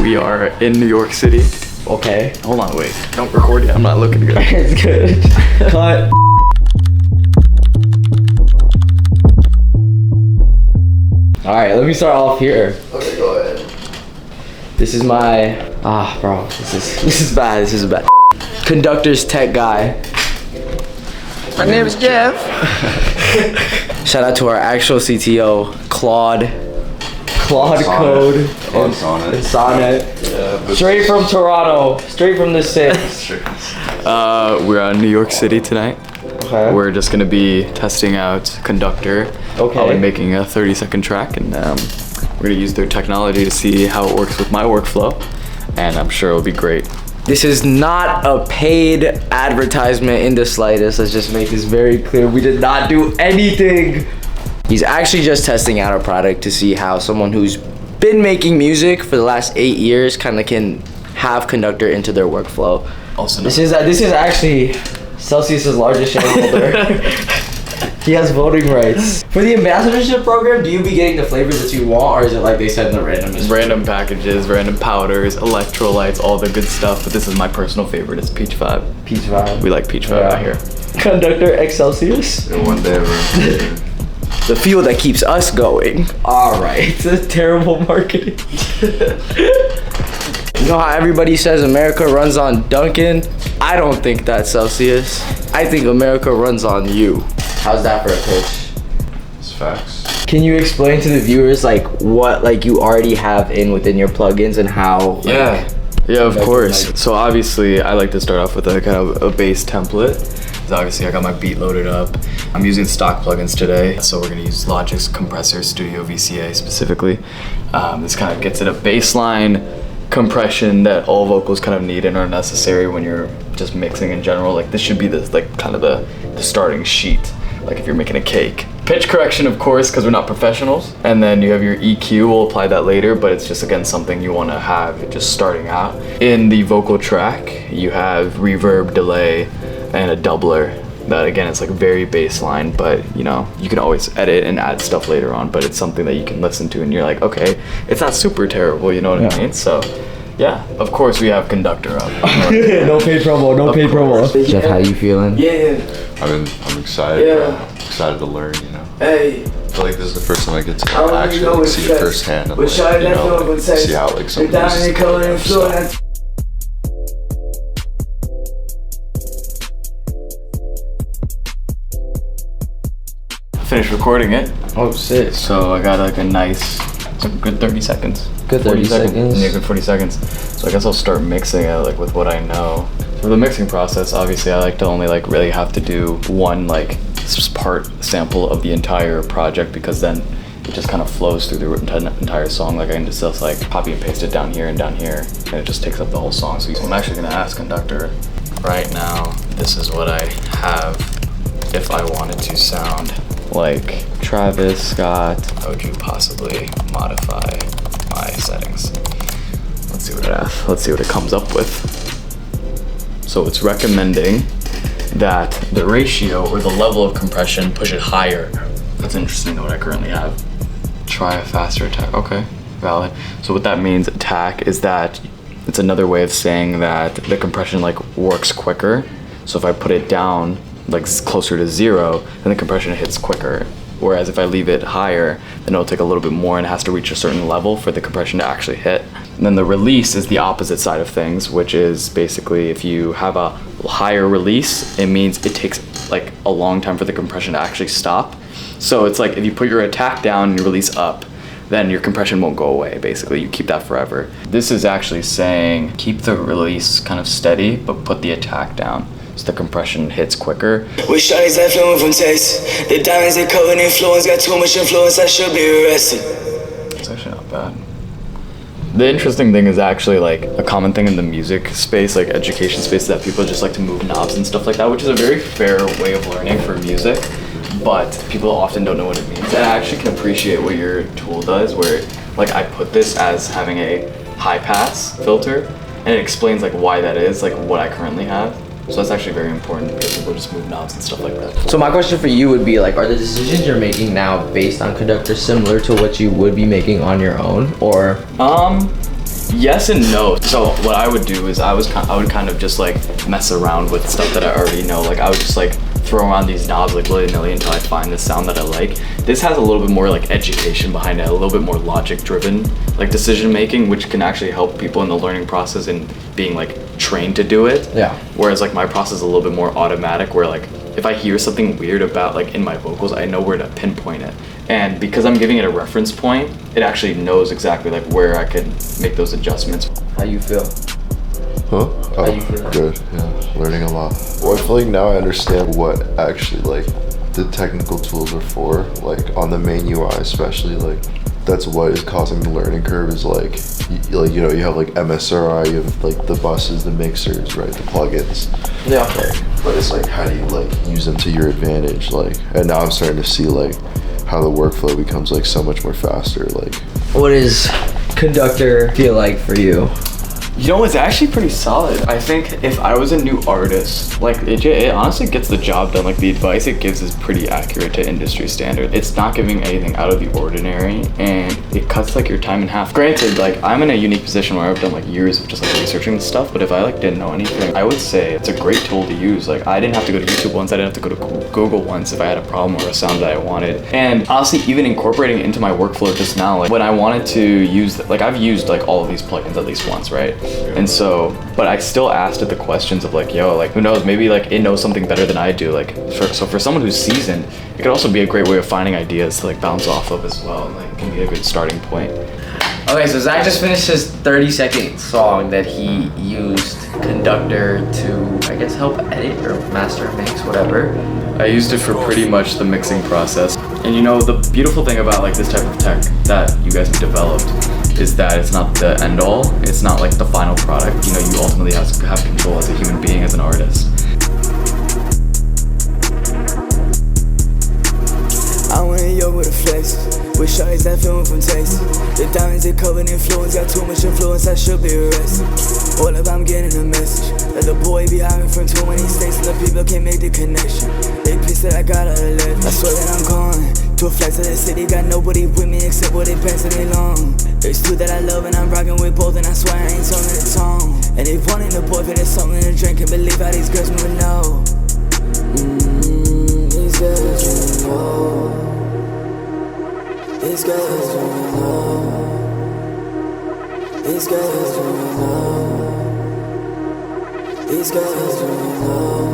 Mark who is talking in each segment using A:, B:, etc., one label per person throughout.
A: We are in New York City.
B: Okay.
A: Hold on, wait. Don't record yet. I'm not looking good.
B: It's good. Cut. Alright, let me start off here.
A: Okay, go ahead.
B: This is my bro, this is bad. This is bad. Conductor's tech guy.
C: My name is Jeff.
B: Shout out to our actual CTO, Claude Code and Sonnet.
A: Yeah,
B: Straight from Toronto, straight from the six.
A: we're in New York City tonight.
B: Okay.
A: We're just gonna be testing out Conductor.
B: Okay.
A: I'll be making a 30-second track, and we're gonna use their technology to see how it works with my workflow, and I'm sure it'll be great.
B: This is not a paid advertisement in the slightest. Let's just make this very clear. We did not do anything. He's actually just testing out a product to see how someone who's been making music for the last 8 years kind of can have Conductor into their workflow.
A: Also,
B: This is actually Celsius's largest shareholder. He has voting rights. For the ambassadorship program, do you be getting the flavors that you want, or is it like they said in the randomness?
A: random packages, random powders, electrolytes, all the good stuff. But this is my personal favorite. It's Peach Vibe.
B: Peach Vibe.
A: We like Peach Vibe out here.
B: Conductor X Celsius.
D: One day we're
B: The fuel that keeps us going. All right. It's terrible marketing. You know how everybody says America runs on Dunkin'? I don't think that's Celsius. I think America runs on you. How's that for a pitch?
D: It's facts.
B: Can you explain to the viewers like what like you already have within your plugins and how?
A: Yeah, of
B: Like,
A: course.
B: like-
A: So obviously, I like to start off with a kind of a base template. So obviously, I got my beat loaded up. I'm using stock plugins today, so we're gonna use Logic's Compressor Studio VCA specifically. This kind of gets it a baseline compression that all vocals kind of need and are necessary when you're just mixing in general. Like this should be the like kind of the starting sheet. Like if you're making a cake. Pitch correction, of course, because we're not professionals. And then you have your EQ, we'll apply that later, but it's just, again, something you want to have just starting out. In the vocal track, you have reverb, delay, and a doubler. That, again, it's like very baseline, but, you know, you can always edit and add stuff later on, but it's something that you can listen to and you're like, okay, it's not super terrible, you know what I mean? So, yeah, of course we have Conductor up.
B: No paid promo. No paid promo. Jeff, how you feeling?
A: Yeah,
D: I'm excited.
A: Yeah.
D: Bro. Excited to learn. You know.
A: hey.
D: I feel like this is the first time I get to
A: don't
D: actually
A: know
D: like,
A: what's
D: see it
A: best.
D: firsthand and
A: But
D: like,
A: shawty,
D: you
A: that's
D: know,
A: what
D: like,
A: would say.
D: see how like some of
A: Down
D: this
A: in color and
D: stuff.
A: Finished recording it.
B: Oh shit.
A: So I got like a nice, it's a good 30 seconds.
B: Good 30 seconds.
A: Yeah, good 40 seconds. So I guess I'll start mixing it like with what I know. For the mixing process, obviously I like to only like really have to do one like part sample of the entire project, because then it just kind of flows through the entire song. Like I can just like copy and paste it down here, and it just takes up the whole song. So I'm actually gonna ask Conductor right now, this is what I have if I wanted to sound like Travis Scott. How would you possibly modify my settings? Let's see what it comes up with. So it's recommending that the ratio or the level of compression push it higher. That's interesting than what I currently have. Try a faster attack. Okay, valid. So what that means, attack, is that it's another way of saying that the compression like works quicker. So if I put it down like closer to 0, then the compression hits quicker. Whereas if I leave it higher, then it'll take a little bit more and it has to reach a certain level for the compression to actually hit. And then the release is the opposite side of things, which is basically if you have a higher release, it means it takes like a long time for the compression to actually stop. So it's like if you put your attack down and you release up, then your compression won't go away. Basically, you keep that forever. This is actually saying keep the release kind of steady, but put the attack down, so the compression hits quicker.
E: With shawty's that flowing from taste. The diamonds they covered in influence, got too much influence, I should be arrested.
A: It's actually not bad. The interesting thing is actually like a common thing in the music space, like education space, that people just like to move knobs and stuff like that, which is a very fair way of learning for music, but people often don't know what it means. And I actually can appreciate what your tool does, where like I put this as having a high pass filter, and it explains like why that is, like what I currently have. So that's actually very important because people just move knobs and stuff like that.
B: So my question for you would be like, are the decisions you're making now based on Conductor similar to what you would be making on your own, or?
A: Yes and no. So what I would do is I would kind of just like mess around with stuff that I already know. Like I would just like throw around these knobs like willy-nilly until I find the sound that I like. This has a little bit more like education behind it, a little bit more logic driven like decision making, which can actually help people in the learning process and being like trained to do it.
B: Yeah.
A: Whereas like my process is a little bit more automatic, where like if I hear something weird about like in my vocals, I know where to pinpoint it. And because I'm giving it a reference point, it actually knows exactly like where I can make those adjustments.
B: How you feel?
D: Huh?
B: How
D: Oh,
B: you feel?
D: good. Yeah, learning a lot. Well, I feel like now I understand what actually like the technical tools are for. Like on the main UI, especially, like that's what is causing the learning curve. Is like, you know, you have like MSRI, you have like the buses, the mixers, right, the plugins.
B: Yeah.
D: Like, but it's like, how do you like use them to your advantage? Like, and now I'm starting to see like how the workflow becomes like so much more faster. Like,
B: What does Conductor feel like for you?
A: You know, it's actually pretty solid. I think if I was a new artist, like it honestly gets the job done. Like the advice it gives is pretty accurate to industry standard. It's not giving anything out of the ordinary, and it cuts like your time in half. Granted, like I'm in a unique position where I've done like years of just like researching this stuff, but if I like didn't know anything, I would say it's a great tool to use. Like I didn't have to go to YouTube once, I didn't have to go to Google once if I had a problem or a sound that I wanted. And honestly, even incorporating it into my workflow just now, like when I wanted to use, like I've used like all of these plugins at least once, right? And so, but I still asked it the questions of like, yo, like who knows, maybe like it knows something better than I do. Like so for someone who's seasoned, it could also be a great way of finding ideas to like bounce off of as well. And like can be a good starting point.
B: Okay, so Zach just finished his 30-second song that he used Conductor to, I guess, help edit or master, mix, whatever.
A: I used it for pretty much the mixing process. And you know, the beautiful thing about like this type of tech that you guys have developed is that it's not the end all. It's not like the final product. You know, you ultimately have to have control as a human being, as an artist.
E: I went in yo with a flex, with shawty's that feeling from taste. The diamonds they covered in influence, got too much influence, I should be arrested. Hold up, I'm getting a message that the boy be hiding from too many states, and the people can't make the connection. They pissed that I got out of left. I swear that I'm gone to a flight to the city, got nobody with me except what they passing me long. There's two that I love and I'm rocking with both, and I swear I ain't telling the tone. And they wanting the boy, but there's something to drink, and believe how these girls move know. These girls really know. These girls really know. These girls really know. These girls really know.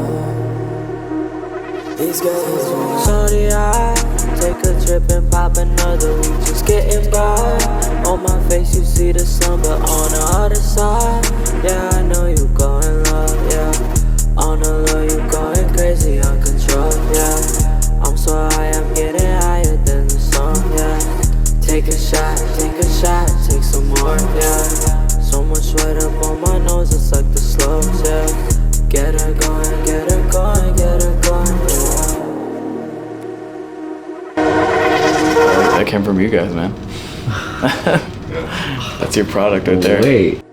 E: These girls really know.
F: Sorry, I take a trip and pop another. We just getting by. On my face you see the sun, but on the other side, yeah, I know you going love, yeah. On the low you going crazy, uncontrolled, yeah. I'm so high, I'm getting higher than the sun, yeah. Take a shot, take some more, yeah. So much sweat up on my nose, it's like the slopes, yeah. Get her going, get her going, get her going, yeah.
A: That came from you guys, man. That's your product right there.
B: Wait.